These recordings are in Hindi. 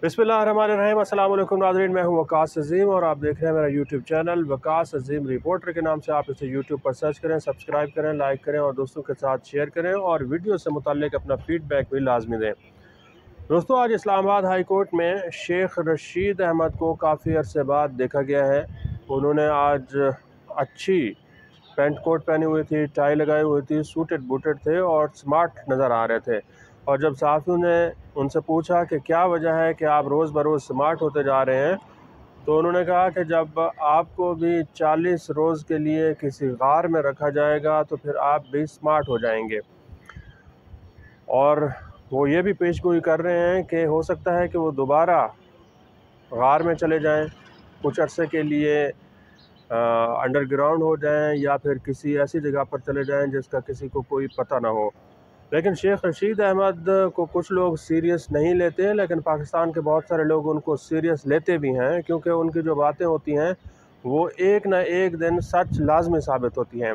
बिस्मिल्लाहिर्रहमानिर्रहीम। अस्सलाम वालेकुम नाज़रीन, मैं हूं वकास अज़ीम और आप देख रहे हैं मेरा यूट्यूब चैनल वकास अज़ीम रिपोर्टर के नाम से। आप इसे यूट्यूब पर सर्च करें, सब्सक्राइब करें, लाइक करें और दोस्तों के साथ शेयर करें और वीडियो से मुताल्लिक़ अपना फ़ीडबैक भी लाजमी दें। दोस्तों, आज इस्लामाबाद हाई कोर्ट में शेख रशीद अहमद को काफ़ी अरसे बाद देखा गया है। उन्होंने आज अच्छी पेंट कोट पहनी हुई थी, टाई लगाई हुई थी, सूटेड बूटेड थे और स्मार्ट नज़र आ रहे थे। और जब सहाफ़ियों ने उनसे पूछा कि क्या वजह है कि आप रोज़ बरोज़ स्मार्ट होते जा रहे हैं, तो उन्होंने कहा कि जब आपको भी 40 रोज़ के लिए किसी गार में रखा जाएगा तो फिर आप भी स्मार्ट हो जाएंगे। और वो ये भी पेशगोई कर रहे हैं कि हो सकता है कि वो दोबारा गार में चले जाएं, कुछ अरसे के लिए अंडरग्राउंड हो जाएं या फिर किसी ऐसी जगह पर चले जाएं जिसका किसी को कोई पता ना हो। लेकिन शेख रशीद अहमद को कुछ लोग सीरियस नहीं लेते, लेकिन पाकिस्तान के बहुत सारे लोग उनको सीरियस लेते भी हैं, क्योंकि उनकी जो बातें होती हैं वो एक न एक दिन सच लाजमी साबित होती हैं।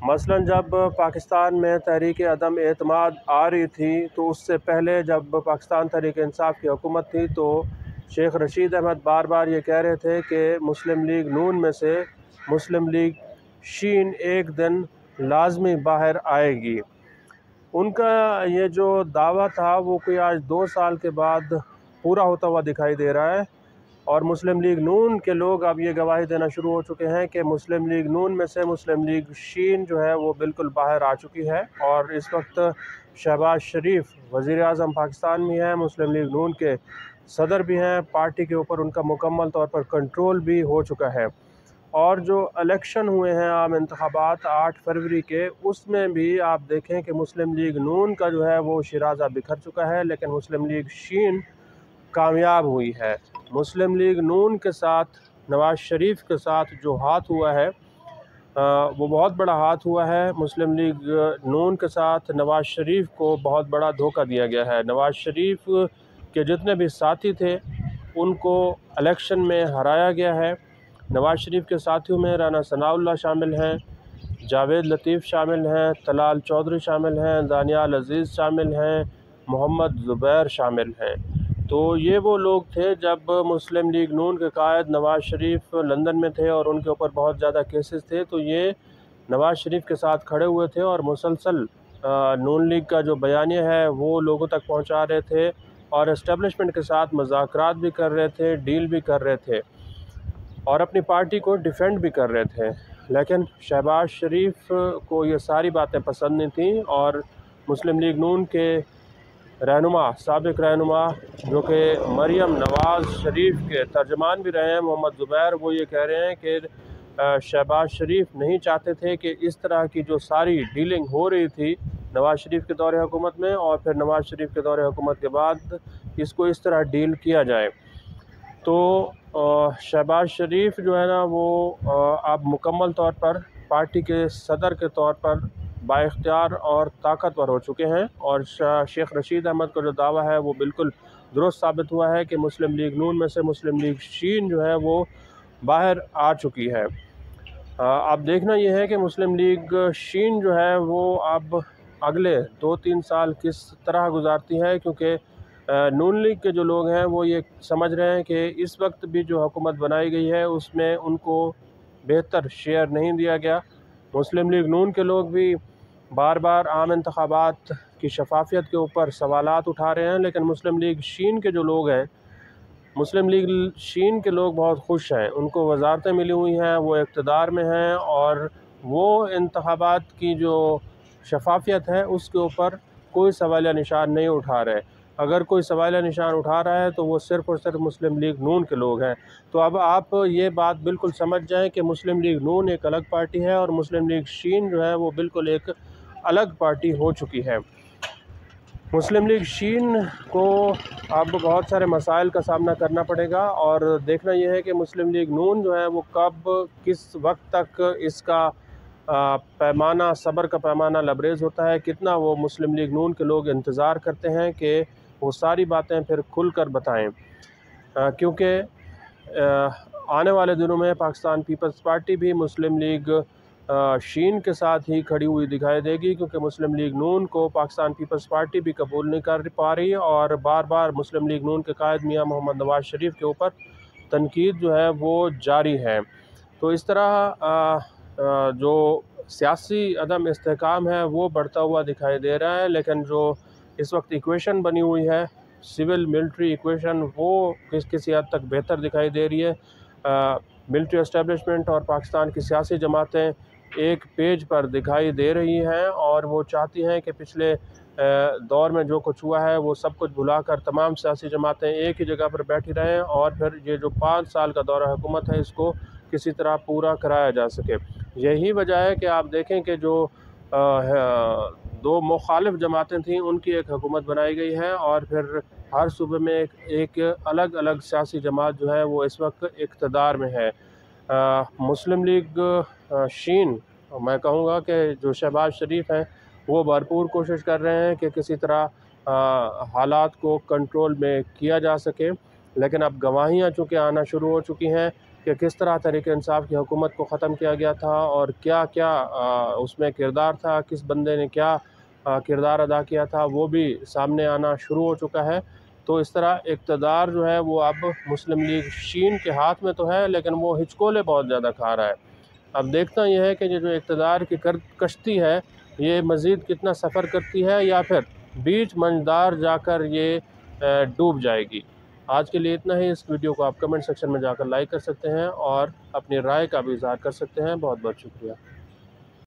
मसलन जब पाकिस्तान में तहरीक अदम एतमाद आ रही थी, तो उससे पहले जब पाकिस्तान तहरीक इंसाफ की हुकूमत थी, तो शेख रशीद अहमद बार बार ये कह रहे थे कि मुस्लिम लीग नून में से मुस्लिम लीग शीन एक दिन लाजमी बाहर आएगी। उनका ये जो दावा था वो कोई आज 2 साल के बाद पूरा होता हुआ दिखाई दे रहा है। और मुस्लिम लीग नून के लोग अब ये गवाही देना शुरू हो चुके हैं कि मुस्लिम लीग नून में से मुस्लिम लीग शीन जो है वो बिल्कुल बाहर आ चुकी है। और इस वक्त शहबाज शरीफ वज़ीर आज़म पाकिस्तान में है, मुस्लिम लीग नून के सदर भी हैं, पार्टी के ऊपर उनका मुकम्मल तौर पर कंट्रोल भी हो चुका है। और जो इलेक्शन हुए हैं आम इंतखाबात 8 फरवरी के, उसमें भी आप देखें कि मुस्लिम लीग नून का जो है वो शिराज़ा बिखर चुका है, लेकिन मुस्लिम लीग शीन कामयाब हुई है। मुस्लिम लीग नून के साथ नवाज़ शरीफ के साथ जो हाथ हुआ है वो बहुत बड़ा हाथ हुआ है। मुस्लिम लीग नून के साथ नवाज़ शरीफ को बहुत बड़ा धोखा दिया गया है। नवाज़ शरीफ के जितने भी साथी थे उनको इलेक्शन में हराया गया है। नवाज़ शरीफ के साथियों में राना सनाउल्लाह शामिल हैं, जावेद लतीफ़ शामिल हैं, तलाल चौधरी शामिल हैं, दानियाल अज़ीज़ शामिल हैं, मोहम्मद ज़ुबैर शामिल हैं। तो ये वो लोग थे जब मुस्लिम लीग नून के कायद नवाज़ शरीफ लंदन में थे और उनके ऊपर बहुत ज़्यादा केसेस थे, तो ये नवाज़ शरीफ के साथ खड़े हुए थे और मुसलसल नून लीग का जो बयानिया है वो लोगों तक पहुंचा रहे थे और इस्टेब्लिशमेंट के साथ मुज़ाकरात भी कर रहे थे, डील भी कर रहे थे और अपनी पार्टी को डिफेंड भी कर रहे थे। लेकिन शहबाज शरीफ को ये सारी बातें पसंद नहीं थीं और मुस्लिम लीग नून के रहनुमा, साबिक रहनुमा जो कि मरियम नवाज़ शरीफ के तर्जमान भी रहे हैं, मोहम्मद ज़ुबैर, वो ये कह रहे हैं कि शहबाज शरीफ नहीं चाहते थे कि इस तरह की जो सारी डीलिंग हो रही थी नवाज़ शरीफ के दौरे हुकूमत में और फिर नवाज़ शरीफ के दौरे हुकूमत के बाद इसको इस तरह डील किया जाए। तो शहबाज शरीफ जो है ना वो अब मुकम्मल तौर पर पार्टी के सदर के तौर पर बाइख्तियार और ताकतवर हो चुके हैं और शेख रशीद अहमद का जो दावा है वो बिल्कुल दुरुस्त साबित हुआ है कि मुस्लिम लीग नून में से मुस्लिम लीग शीन जो है वो बाहर आ चुकी है। अब देखना यह है कि मुस्लिम लीग शीन जो है वो अब अगले 2-3 साल किस तरह गुजारती है, क्योंकि नून लीग के जो लोग हैं वो ये समझ रहे हैं कि इस वक्त भी जो हुकूमत बनाई गई है उसमें उनको बेहतर शेयर नहीं दिया गया। मुस्लिम लीग नून के लोग भी बार बार आम इंतखाबात की शफाफियत के ऊपर सवालात उठा रहे हैं, लेकिन मुस्लिम लीग शीन के जो लोग हैं, मुस्लिम लीग शीन के लोग बहुत खुश हैं, उनको वजारतें मिली हुई हैं, वो इक़्तिदार में हैं और वो इंतखाबात की जो शफाफियत है उसके ऊपर कोई सवालिया निशान नहीं उठा रहे। अगर कोई सवालिया निशान उठा रहा है तो वो सिर्फ़ और सिर्फ मुस्लिम लीग नून के लोग हैं। तो अब आप ये बात बिल्कुल समझ जाएं कि मुस्लिम लीग नून एक अलग पार्टी है और मुस्लिम लीग शीन जो है वो बिल्कुल एक अलग पार्टी हो चुकी है। मुस्लिम लीग शीन को अब बहुत सारे मसाइल का सामना करना पड़ेगा और देखना यह है कि मुस्लिम लीग नून जो है वो कब किस वक्त तक इसका पैमाना, सब्र का पैमाना लबरेज़ होता है, कितना वो मुस्लिम लीग नून के लोग इंतज़ार करते हैं कि वो सारी बातें फिर खुल कर बताएँ। क्योंकि आने वाले दिनों में पाकिस्तान पीपल्स पार्टी भी मुस्लिम लीग शीन के साथ ही खड़ी हुई दिखाई देगी, क्योंकि मुस्लिम लीग नून को पाकिस्तान पीपल्स पार्टी भी कबूल नहीं कर पा रही और बार बार मुस्लिम लीग नून के कायद मियां मोहम्मद नवाज शरीफ के ऊपर तनकीद जो है वो जारी है। तो इस तरह जो सियासी अदम इस्तेहकाम है वो बढ़ता हुआ दिखाई दे रहा है, लेकिन जो इस वक्त इक्वेशन बनी हुई है सिविल मिलिट्री इक्वेशन, वो किसी हद तक बेहतर दिखाई दे रही है। मिलिट्री एस्टेब्लिशमेंट और पाकिस्तान की सियासी जमातें एक पेज पर दिखाई दे रही हैं और वो चाहती हैं कि पिछले दौर में जो कुछ हुआ है वो सब कुछ भुलाकर तमाम सियासी जमातें एक ही जगह पर बैठी रहें और फिर ये जो 5 साल का दौरा हुकूमत है इसको किसी तरह पूरा कराया जा सके। यही वजह है कि आप देखें कि जो दो मुखालिफ जमातें थीं उनकी एक हुकूमत बनाई गई है और फिर हर सूबे में एक अलग अलग सियासी जमात जो है वो इस वक्त इक़्तिदार में है। मुस्लिम लीग शीन, मैं कहूँगा कि जो शहबाज शरीफ हैं वो भरपूर कोशिश कर रहे हैं कि किसी तरह हालात को कंट्रोल में किया जा सके, लेकिन अब गवाहियाँ चूँकि आना शुरू हो चुकी हैं कि किस तरह तहरीक इंसाफ की हुकूमत को ख़त्म किया गया था और क्या क्या उसमें किरदार था, किस बंदे ने क्या किरदार अदा किया था, वो भी सामने आना शुरू हो चुका है। तो इस तरह इक़्तिदार जो है वो अब मुस्लिम लीग शीन के हाथ में तो है, लेकिन वो हिचकोले बहुत ज़्यादा खा रहा है। अब देखना यह है कि ये जो इक़्तिदार की कश्ती है ये मज़ीद कितना सफ़र करती है या फिर बीच मंझदार जाकर ये डूब जाएगी। आज के लिए इतना ही। इस वीडियो को आप कमेंट सेक्शन में जाकर लाइक कर सकते हैं और अपनी राय का भी इज़हार कर सकते हैं। बहुत बहुत शुक्रिया।